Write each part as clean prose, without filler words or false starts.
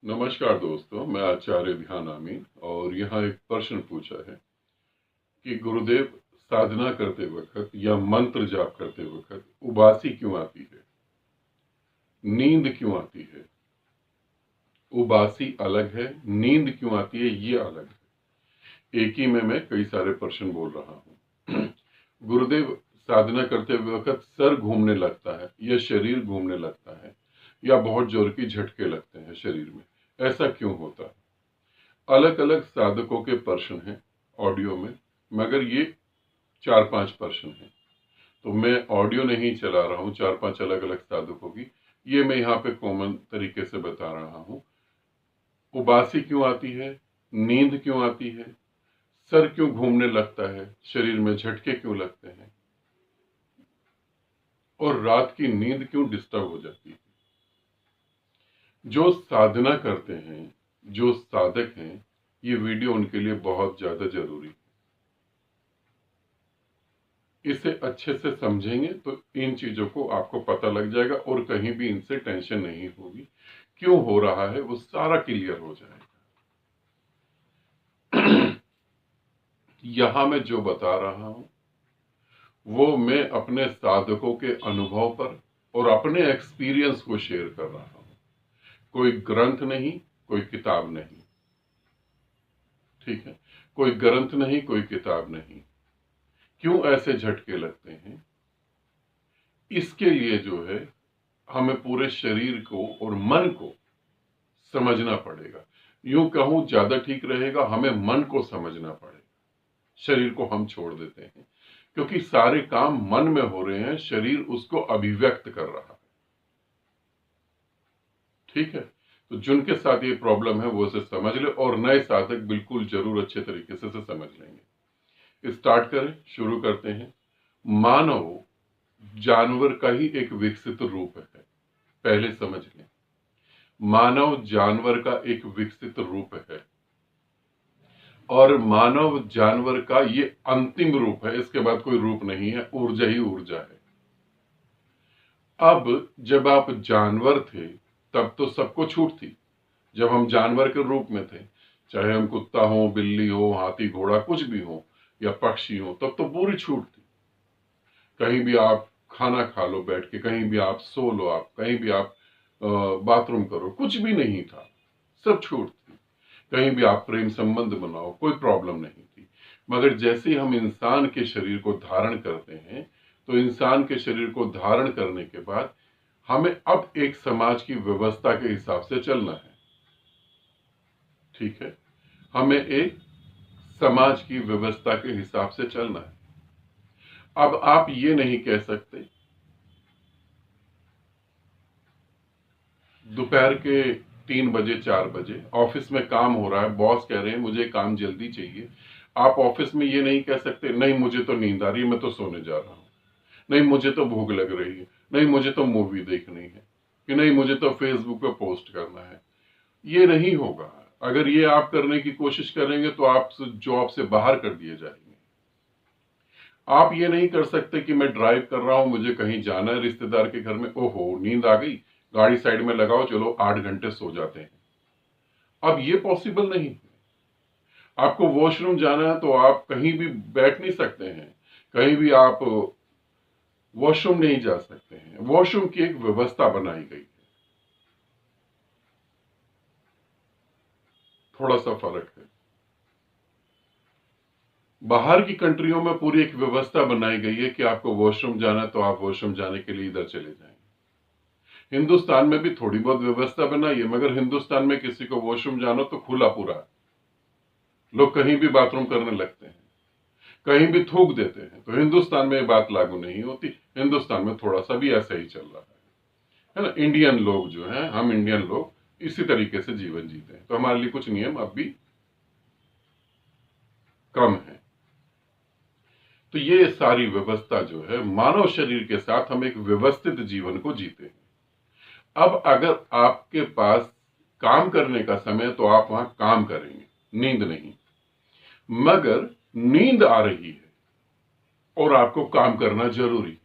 नमस्कार दोस्तों, मैं आचार्य ध्यान आमीन और यहाँ एक प्रश्न पूछा है कि गुरुदेव, साधना करते वक्त या मंत्र जाप करते वक्त उबासी क्यों आती है, नींद क्यों आती है। उबासी अलग है, नींद क्यों आती है ये अलग है। एक ही में मैं कई सारे प्रश्न बोल रहा हूँ। गुरुदेव, साधना करते वक्त सर घूमने लगता है या शरीर घूमने लगता है या बहुत जोर की झटके लगते हैं शरीर में, ऐसा क्यों होता है। अलग अलग साधकों के प्रश्न हैं ऑडियो में, मगर ये 4-5 प्रश्न हैं, तो मैं ऑडियो नहीं चला रहा हूँ 4-5 अलग अलग साधकों की। ये मैं यहाँ पे कॉमन तरीके से बता रहा हूँ। उबासी क्यों आती है, नींद क्यों आती है, सर क्यों घूमने लगता है, शरीर में झटके क्यों लगते हैं और रात की नींद क्यों डिस्टर्ब हो जाती है। जो साधना करते हैं, जो साधक हैं, ये वीडियो उनके लिए बहुत ज्यादा जरूरी है। इसे अच्छे से समझेंगे तो इन चीजों को आपको पता लग जाएगा और कहीं भी इनसे टेंशन नहीं होगी। क्यों हो रहा है वो सारा क्लियर हो जाएगा। यहां मैं जो बता रहा हूं वो मैं अपने साधकों के अनुभव पर और अपने एक्सपीरियंस को शेयर कर रहा हूं। कोई ग्रंथ नहीं, कोई किताब नहीं, ठीक है। कोई ग्रंथ नहीं, कोई किताब नहीं। क्यों ऐसे झटके लगते हैं, इसके लिए जो है हमें पूरे शरीर को और मन को समझना पड़ेगा। यूं कहूं ज्यादा ठीक रहेगा, हमें मन को समझना पड़ेगा। शरीर को हम छोड़ देते हैं क्योंकि सारे काम मन में हो रहे हैं, शरीर उसको अभिव्यक्त कर रहा है, ठीक है। तो जिनके साथ ये प्रॉब्लम है वो इसे समझ ले और नए साधक बिल्कुल जरूर अच्छे तरीके से समझ लेंगे। स्टार्ट करें, शुरू करते हैं। मानव जानवर का ही एक विकसित रूप है, पहले समझ लें। मानव जानवर का एक विकसित रूप है और मानव जानवर का ये अंतिम रूप है, इसके बाद कोई रूप नहीं है, ऊर्जा ही ऊर्जा है। अब जब आप जानवर थे तब तो सबको छूट थी। जब हम जानवर के रूप में थे, चाहे हम कुत्ता हो, बिल्ली हो, हाथी घोड़ा कुछ भी हो या पक्षी हो, तब तो पूरी छूट थी। कहीं भी आप खाना खा लो बैठ के, कहीं भी आप सो लो, आप कहीं भी आप बाथरूम करो, कुछ भी नहीं था, सब छूट थी। कहीं भी आप प्रेम संबंध बनाओ, कोई प्रॉब्लम नहीं थी। मगर जैसे ही हम इंसान के शरीर को धारण करते हैं, तो इंसान के शरीर को धारण करने के बाद हमें अब एक समाज की व्यवस्था के हिसाब से चलना है, ठीक है। हमें एक समाज की व्यवस्था के हिसाब से चलना है। अब आप ये नहीं कह सकते दोपहर के 3 बजे 4 बजे ऑफिस में काम हो रहा है, बॉस कह रहे हैं मुझे काम जल्दी चाहिए, आप ऑफिस में ये नहीं कह सकते नहीं मुझे तो नींद आ रही है, मैं तो सोने जा रहा हूं, नहीं मुझे तो भूख लग रही है, नहीं मुझे तो मूवी देखनी है, कि नहीं मुझे तो फेसबुक पे पोस्ट करना है। ये नहीं होगा। अगर ये आप करने की कोशिश करेंगे तो आप जॉब से बाहर कर दिए जाएंगे। आप ये नहीं कर सकते कि मैं ड्राइव कर रहा हूं, मुझे कहीं जाना है रिश्तेदार के घर में, ओहो नींद आ गई, गाड़ी साइड में लगाओ, चलो 8 घंटे सो जाते हैं। अब ये पॉसिबल नहीं है। आपको वॉशरूम जाना है तो आप कहीं भी बैठ नहीं सकते हैं, कहीं भी आप वॉशरूम नहीं जा सकते हैं। वॉशरूम की एक व्यवस्था बनाई गई है, थोड़ा सा फर्क है। बाहर की कंट्रियों में पूरी एक व्यवस्था बनाई गई है कि आपको वॉशरूम जाना है तो आप वॉशरूम जाने के लिए इधर चले जाएं। हिंदुस्तान में भी थोड़ी बहुत व्यवस्था बनाई है, मगर हिंदुस्तान में किसी को वॉशरूम जाना तो खुला पूरा, लोग कहीं भी बाथरूम करने लगते हैं, कहीं भी थूक देते हैं। तो हिंदुस्तान में ये बात लागू नहीं होती। हिंदुस्तान में थोड़ा सा भी ऐसा ही चल रहा है ना। इंडियन लोग जो हैं, हम इंडियन लोग इसी तरीके से जीवन जीते हैं, तो हमारे लिए कुछ नियम अब भी कम है। तो ये सारी व्यवस्था जो है, मानव शरीर के साथ हम एक व्यवस्थित जीवन को जीते हैं। अब अगर आपके पास काम करने का समय तो आप वहां काम करेंगे, नींद नहीं। मगर नींद आ रही है और आपको काम करना जरूरी है।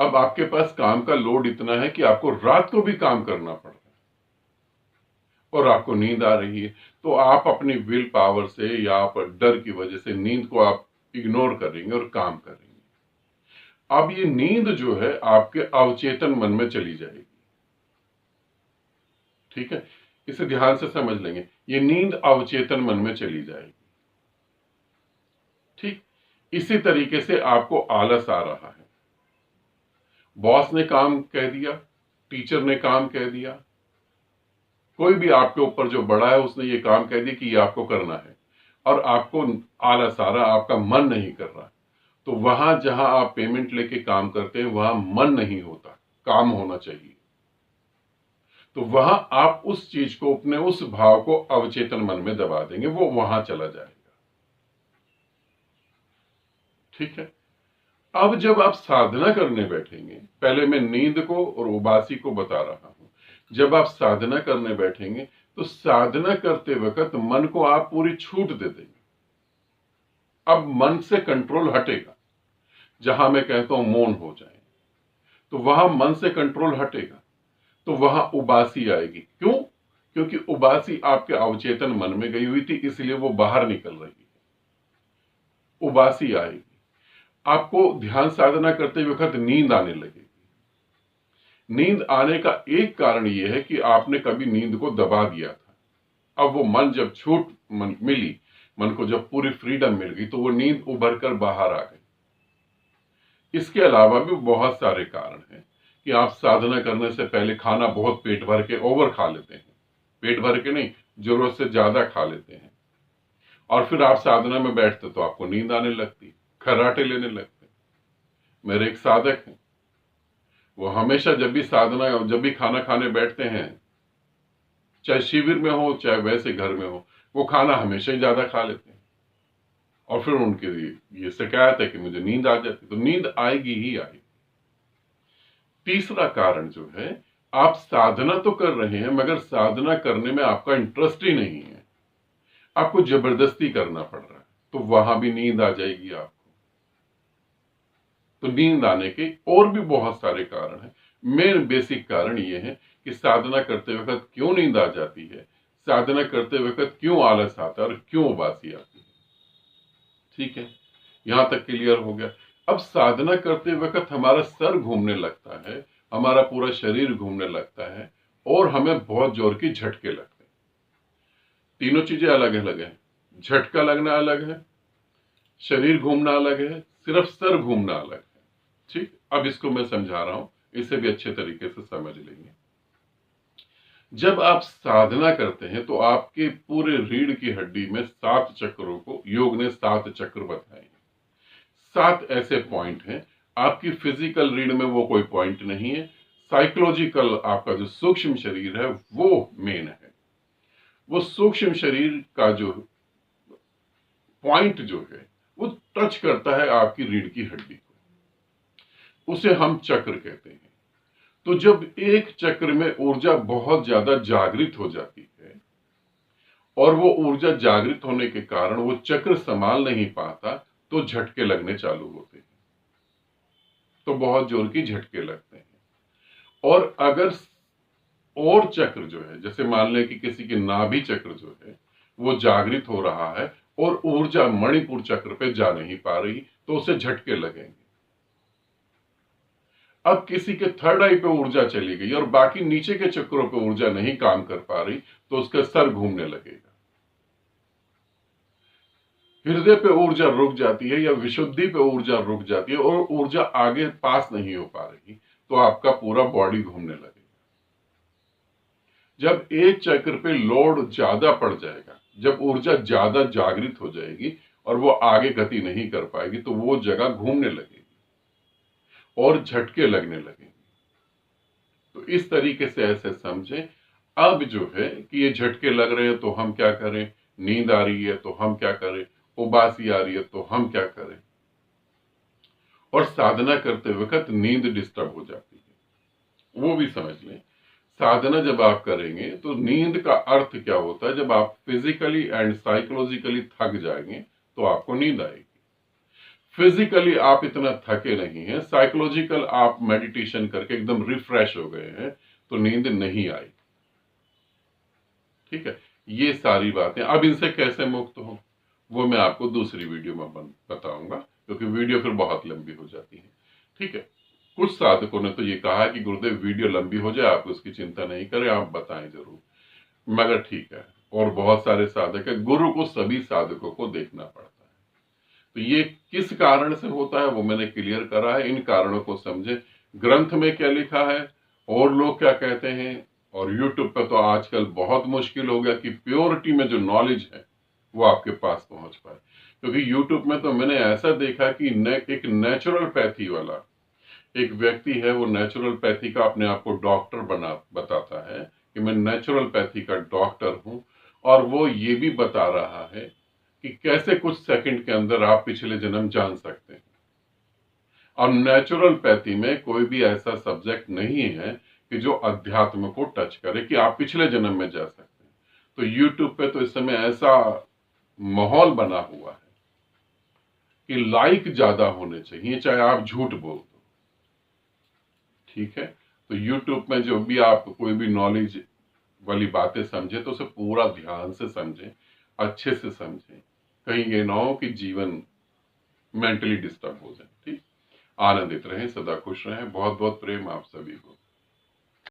अब आपके पास काम का लोड इतना है कि आपको रात को भी काम करना पड़ रहा है और आपको नींद आ रही है, तो आप अपनी विल पावर से या आप डर की वजह से नींद को आप इग्नोर करेंगे और काम करेंगे। अब ये नींद जो है आपके अवचेतन मन में चली जाएगी। ठीक है, इसे ध्यान से समझ लेंगे, ये नींद अवचेतन मन में चली जाएगी। ठीक, इसी तरीके से आपको आलस आ रहा है, बॉस ने काम कह दिया, टीचर ने काम कह दिया, कोई भी आपके ऊपर जो बड़ा है उसने ये काम कह दिया कि ये आपको करना है और आपको आलस आ रहा, आपका मन नहीं कर रहा, तो वहां जहां आप पेमेंट लेके काम करते हैं वहां मन नहीं होता, काम होना चाहिए। तो वहां आप उस चीज को, अपने उस भाव को अवचेतन मन में दबा देंगे, वो वहां चला जाएगा। ठीक है, अब जब आप साधना करने बैठेंगे, पहले मैं नींद को और उबासी को बता रहा हूं, जब आप साधना करने बैठेंगे तो साधना करते वक्त मन को आप पूरी छूट दे देंगे। अब मन से कंट्रोल हटेगा, जहां मैं कहता हूं मौन हो जाए, तो वहां मन से कंट्रोल हटेगा, तो वहां उबासी आएगी। क्यों? क्योंकि उबासी आपके अवचेतन मन में गई हुई थी, इसलिए वो बाहर निकल रही है। उबासी आएगी, आपको ध्यान साधना करते वक्त नींद आने लगेगी। नींद आने का एक कारण यह है कि आपने कभी नींद को दबा दिया था। अब वो मन जब छूट मिली, मन को जब पूरी फ्रीडम मिल गई, तो वो नींद उभर कर बाहर आ गई। इसके अलावा भी बहुत सारे कारण हैं कि आप साधना करने से पहले खाना बहुत पेट भर के ओवर खा लेते हैं, पेट भर के नहीं, जरूरत से ज्यादा खा लेते हैं, और फिर आप साधना में बैठते तो आपको नींद आने लगती, खर्राटे लेने लगते। मेरे एक साधक हैं, वो हमेशा जब भी साधना, जब भी खाना खाने बैठते हैं, चाहे शिविर में हो चाहे वैसे घर में हो, वो खाना हमेशा ही ज्यादा खा लेते हैं और फिर उनके ये शिकायत है कि मुझे नींद आ जाती। तो नींद आएगी ही आएगी। तीसरा कारण जो है, आप साधना तो कर रहे हैं मगर साधना करने में आपका इंटरेस्ट ही नहीं है, आपको जबरदस्ती करना पड़ रहा है, तो वहां भी नींद आ जाएगी आपको। तो नींद आने के और भी बहुत सारे कारण हैं। मेन बेसिक कारण यह है कि साधना करते वक्त क्यों नींद आ जाती है, साधना करते वक्त क्यों आलस आता है और क्यों उबासी आती है। ठीक है, यहां तक क्लियर हो गया। अब साधना करते वक्त हमारा सर घूमने लगता है, हमारा पूरा शरीर घूमने लगता है और हमें बहुत जोर की झटके लगते हैं। तीनों चीजें अलग अलग है, झटका लगना अलग है, शरीर घूमना अलग है, सिर्फ सर घूमना अलग है। ठीक, अब इसको मैं समझा रहा हूं, इसे भी अच्छे तरीके से समझ लेंगे। जब आप साधना करते हैं तो आपके पूरे रीढ़ की हड्डी में 7 चक्रों को योग ने 7 चक्र बताए हैं। 7 ऐसे पॉइंट हैं, आपकी फिजिकल रीढ़ में वो कोई पॉइंट नहीं है, साइकोलॉजिकल आपका जो सूक्ष्म शरीर है वो मेन है। वो सूक्ष्म शरीर का जो पॉइंट जो है वो टच करता है आपकी रीढ़ की हड्डी को, उसे हम चक्र कहते हैं। तो जब एक चक्र में ऊर्जा बहुत ज्यादा जागृत हो जाती है और वो ऊर्जा जागृत होने के कारण वो चक्र संभाल नहीं पाता, तो झटके लगने चालू होते हैं, तो बहुत जोर की झटके लगते हैं। और अगर और चक्र जो है, जैसे मान लें कि किसी के नाभि चक्र जो है वो जागृत हो रहा है और ऊर्जा मणिपुर चक्र पे जा नहीं पा रही, तो उसे झटके लगेंगे। अब किसी के थर्ड आई पे ऊर्जा चली गई और बाकी नीचे के चक्रों पे ऊर्जा नहीं काम कर पा रही, तो उसका सर घूमने लगेगा। हृदय पे ऊर्जा रुक जाती है या विशुद्धि पे ऊर्जा रुक जाती है और ऊर्जा आगे पास नहीं हो पा रही, तो आपका पूरा बॉडी घूमने लगेगा। जब एक चक्र पे लोड ज्यादा पड़ जाएगा, जब ऊर्जा ज्यादा जागृत हो जाएगी और वो आगे गति नहीं कर पाएगी, तो वो जगह घूमने लगेगी और झटके लगने लगेंगे। तो इस तरीके से ऐसे समझें। अब जो है कि ये झटके लग रहे हैं तो हम क्या करें, नींद आ रही है तो हम क्या करें, उबासी आ रही है तो हम क्या करें, और साधना करते वक्त नींद डिस्टर्ब हो जाती है, वो भी समझ लें। साधना जब आप करेंगे तो नींद का अर्थ क्या होता है, जब आप फिजिकली एंड साइकोलॉजिकली थक जाएंगे तो आपको नींद आएगी। फिजिकली आप इतना थके नहीं हैं, साइकोलॉजिकल आप मेडिटेशन करके एकदम रिफ्रेश हो गए हैं, तो नींद नहीं आई। ठीक है, ये सारी बातें अब इनसे कैसे मुक्त हो वो मैं आपको दूसरी वीडियो में बताऊंगा, क्योंकि वीडियो फिर बहुत लंबी हो जाती है। ठीक है, कुछ साधकों ने तो ये कहा है कि गुरुदेव वीडियो लंबी हो जाए आप उसकी चिंता नहीं करें, आप बताएं जरूर, मगर ठीक है। और बहुत सारे साधक है, गुरु को सभी साधकों को देखना पड़ता है। तो ये किस कारण से होता है वो मैंने क्लियर करा है, इन कारणों को समझे, ग्रंथ में क्या लिखा है और लोग क्या कहते हैं। और यूट्यूब पे तो आजकल बहुत मुश्किल हो गया कि प्योरिटी में जो नॉलेज है वो आपके पास पहुंच पाए, क्योंकि यूट्यूब में तो मैंने ऐसा देखा कि एक नेचुरलपैथी वाला एक व्यक्ति है, वो नेचुरलपैथी का अपने आप को डॉक्टर बताता है कि मैं नेचुरलपैथी का डॉक्टर हूं, और वो ये भी बता रहा है कि कैसे कुछ सेकंड के अंदर आप पिछले जन्म जान सकते हैं। और नेचुरलपैथी में कोई भी ऐसा सब्जेक्ट नहीं है कि जो अध्यात्म को टच करे कि आप पिछले जन्म में जा सकते हैं। तो यूट्यूब पे तो इस समय ऐसा माहौल बना हुआ है कि लाइक ज्यादा होने चाहिए चाहे आप झूठ बोल दो। ठीक है, तो यूट्यूब में जो भी आप कोई भी नॉलेज वाली बातें समझे तो उसे पूरा ध्यान से समझें, अच्छे से समझें, कहीं ये ना हो कि जीवन मेंटली डिस्टर्ब हो जाए। ठीक, आनंदित रहें, सदा खुश रहें, बहुत बहुत प्रेम आप सभी को।